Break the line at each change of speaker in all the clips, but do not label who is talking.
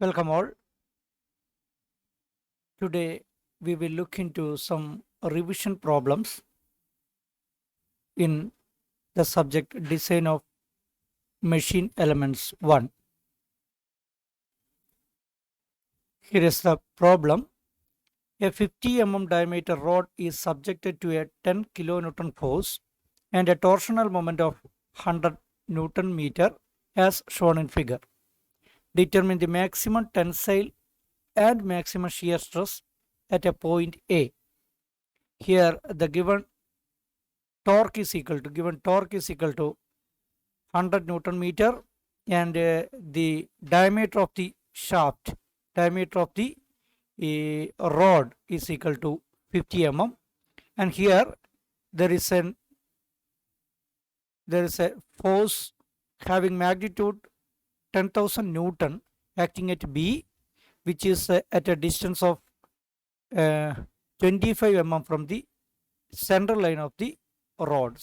Welcome all. Today we will look into some revision problems in the subject design of machine elements 1. Here is the problem. A 50 mm diameter rod is subjected to a 10 kilonewton force and a torsional moment of 100 newton meter as shown in figure. Determine the maximum tensile and maximum shear stress at a point A. Here the given torque is equal to 100 newton meter, and the diameter of the shaft, diameter of the rod is equal to 50 mm, and here there is a force having magnitude 10,000 newton acting at B, which is at a distance of 25 mm from the center line of the rod.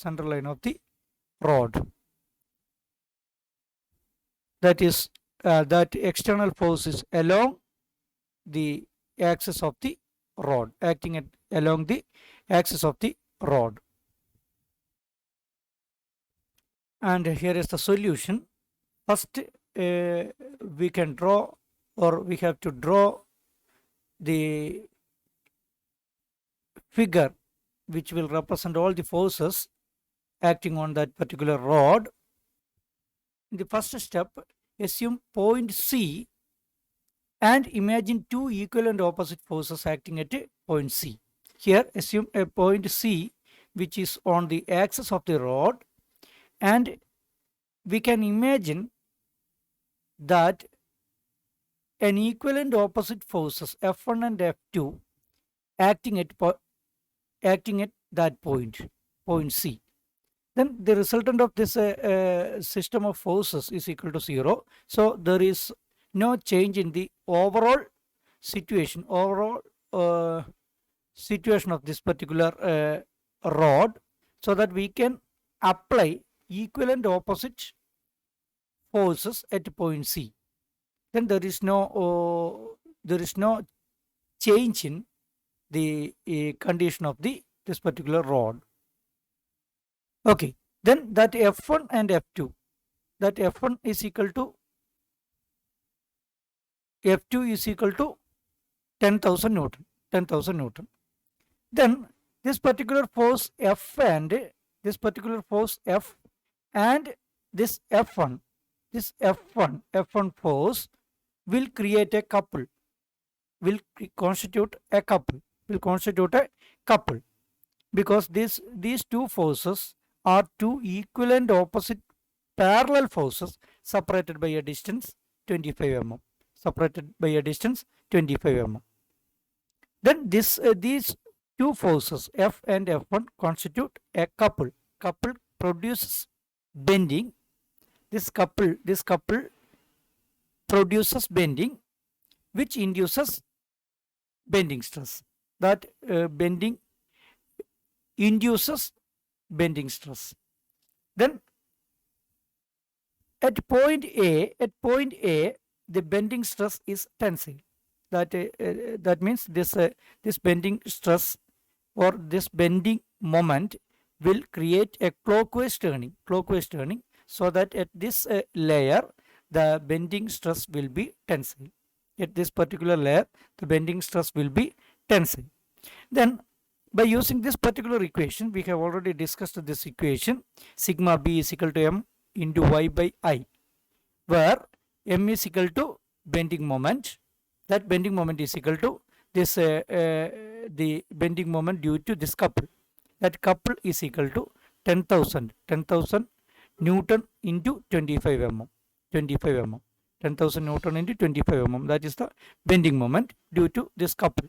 That is that external force is along the axis of the rod, acting along the axis of the rod. And here is the solution. First, we can draw, or we have to draw the figure which will represent all the forces acting on that particular rod. In the first step, assume point C and imagine two equal and opposite forces acting at a point C. Here, assume a point C which is on the axis of the rod, and we can imagine that an equal and opposite forces F1 and F2 acting at that point C. Then the resultant of this system of forces is equal to 0. So there is no change in the overall situation of this particular rod, so that we can apply equal and opposite forces at point C. Then there is no change in the condition of this particular rod. Okay, then that F1 and F2, that F1 is equal to F2 is equal to 10,000 Newton. Then this particular force F and this F1, this F1 force will create a couple, will constitute a couple, because these two forces are two equal and opposite parallel forces separated by a distance 25 mm. Then these two forces F and F1 constitute a couple. Couple produces bending. This couple produces bending, which induces bending stress. That bending induces bending stress. Then at point A, the bending stress is tensile. That means this bending stress, or this bending moment, will create a clockwise turning, so that at this layer the bending stress will be tensile. At this particular layer the bending stress will be tensile. Then by using this particular equation, we have already discussed this equation, sigma B is equal to M into Y by I, where M is equal to bending moment. That bending moment is equal to this the bending moment due to this couple. That couple is equal to 10,000 Newton into 25 mm. 10,000 Newton into 25 mm. That is the bending moment due to this couple.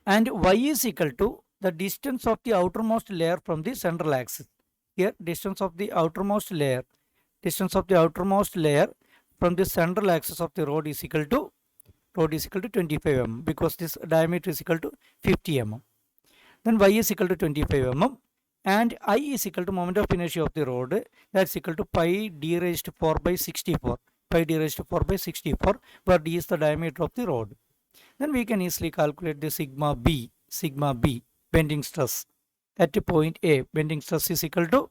And Y is equal to the distance of the outermost layer from the central axis. Here, distance of the outermost layer from the central axis of the rod is equal to 25 mm, because this diameter is equal to 50 mm. Then Y is equal to 25 mm, and I is equal to moment of inertia of the rod, that's equal to pi d raised to 4 by 64. pi d raised to 4 by 64, where d is the diameter of the rod. Then we can easily calculate the sigma B, bending stress at point A. Bending stress is equal to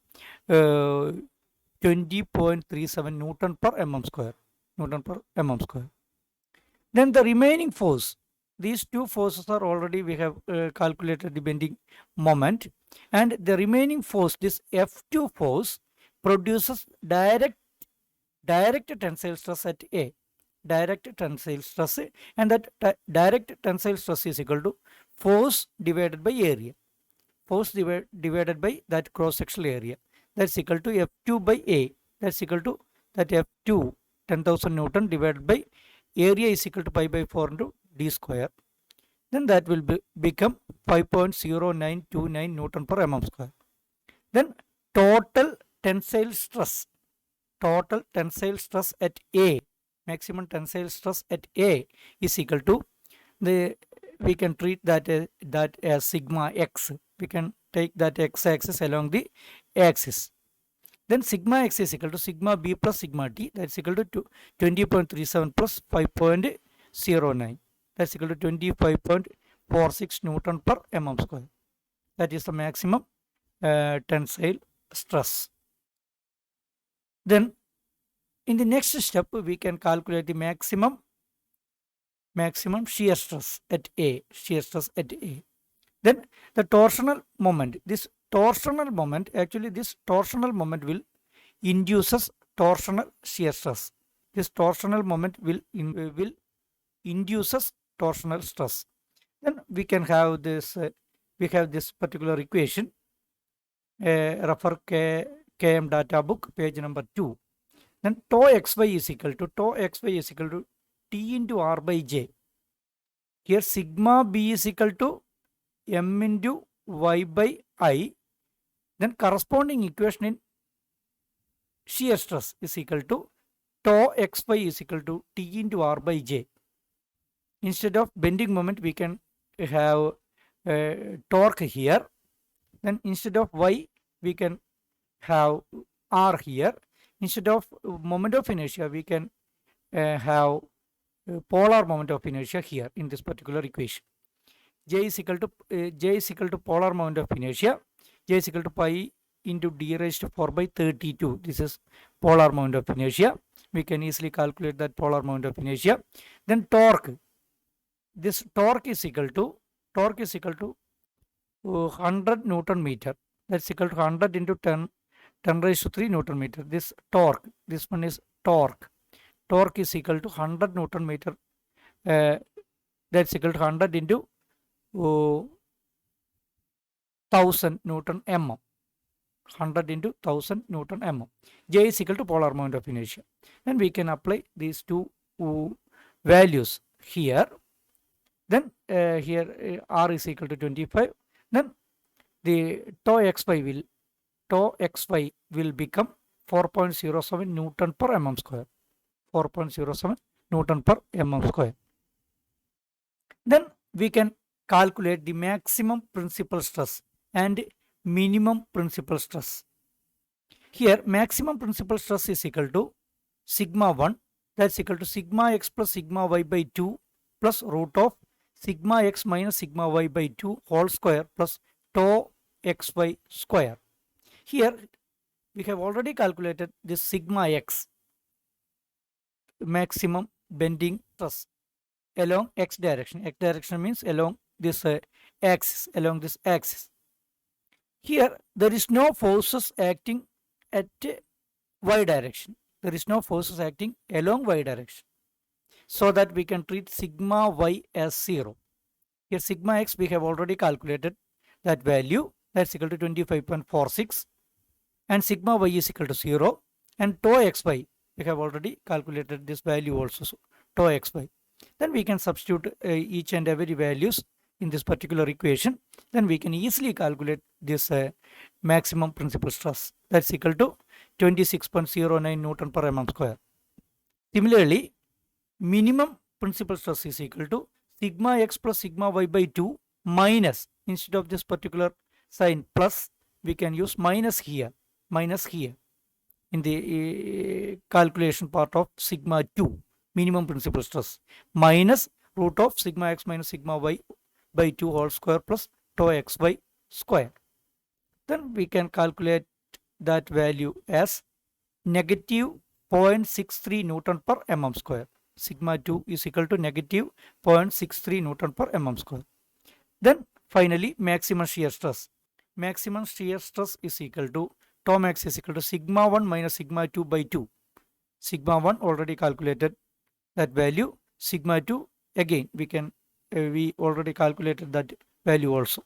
20.37 Newton per mm square. Then the remaining force, these two forces are already, we have calculated the bending moment, and the remaining force, this F2 force, produces direct tensile stress at A. Direct tensile stress, and that direct tensile stress is equal to force divided by area. Force divided by that cross-sectional area. That's equal to F2 by A. That's equal to that F2, 10,000 Newton, divided by area is equal to pi by 4 into d square. Then that will become 5.0929 Newton per mm square. Then total tensile stress at A, maximum tensile stress at A is equal to we can treat that as sigma x. We can take that x-axis along the axis. Then sigma x is equal to sigma b plus sigma t. That's equal to 20.37 plus 5.09. That's equal to 25.46 Newton per mm square. That is the maximum tensile stress. Then in the next step, we can calculate the maximum shear stress at A. Then the torsional moment. This torsional moment will induces torsional shear stress. This torsional moment will induces torsional stress. Then we can have this. We have this particular equation. Refer KM data book, page number 2. Then tau xy is equal to T into R by J. Here sigma B is equal to M into Y by I. Then corresponding equation in shear stress is equal to tau xy is equal to T into R by J. Instead of bending moment, we can have torque here. Then instead of Y, we can have R here. Instead of moment of inertia, we can have polar moment of inertia here in this particular equation. J is equal to polar moment of inertia. J is equal to pi into d raised to 4 by 32. This is polar moment of inertia. We can easily calculate that polar moment of inertia. Then torque. This torque is equal to 100 Newton meter. That's equal to 100 into 10 raised to 3 Newton meter. This torque, this one is torque. Torque is equal to 100 Newton meter. That's equal to 100 into 1000 Newton mm. 100 into 1000 Newton mm. J is equal to polar moment of inertia. Then we can apply these two values here. Then here R is equal to 25. Then the tau xy will become 4.07 Newton per mm square. 4.07 Newton per mm square. Then we can calculate the maximum principal stress and minimum principal stress. Here maximum principal stress is equal to sigma 1, that's equal to sigma x plus sigma y by 2 plus root of sigma x minus sigma y by 2 whole square plus tau xy square. Here we have already calculated this sigma x, maximum bending stress, along x direction. X direction means along this axis. Here there is no forces acting at y direction. There is no forces acting along y direction. So that we can treat sigma y as 0. Here sigma x we have already calculated that value, that's equal to 25.46, and sigma y is equal to 0, and tau xy we have already calculated this value also, so tau xy. Then we can substitute each and every values in this particular equation. Then we can easily calculate this maximum principal stress, that's equal to 26.09 Newton per mm square. Similarly, minimum principal stress is equal to sigma x plus sigma y by 2 minus, instead of this particular sign plus, we can use minus here. in the calculation part of sigma 2 minimum principal stress minus root of sigma x minus sigma y by 2 whole square plus tau xy square. Then we can calculate that value as negative 0.63 Newton per mm square. Sigma 2 is equal to negative 0.63 Newton per mm square. Then finally maximum shear stress. Maximum shear stress is equal to tau max is equal to sigma 1 minus sigma 2 by 2. Sigma 1 already calculated that value. Sigma 2 again we already calculated that value also.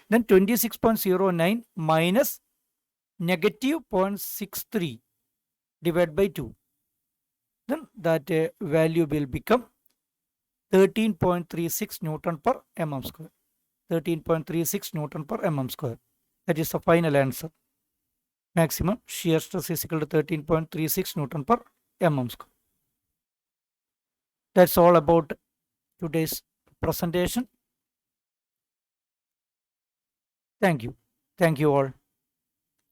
Then 26.09 minus negative 0.63 divided by 2. Then that value will become 13.36 Newton per mm square. 13.36 Newton per mm square. That is the final answer. Maximum shear stress is equal to 13.36 Newton per mm square. That's all about today's presentation. Thank you. Thank you all.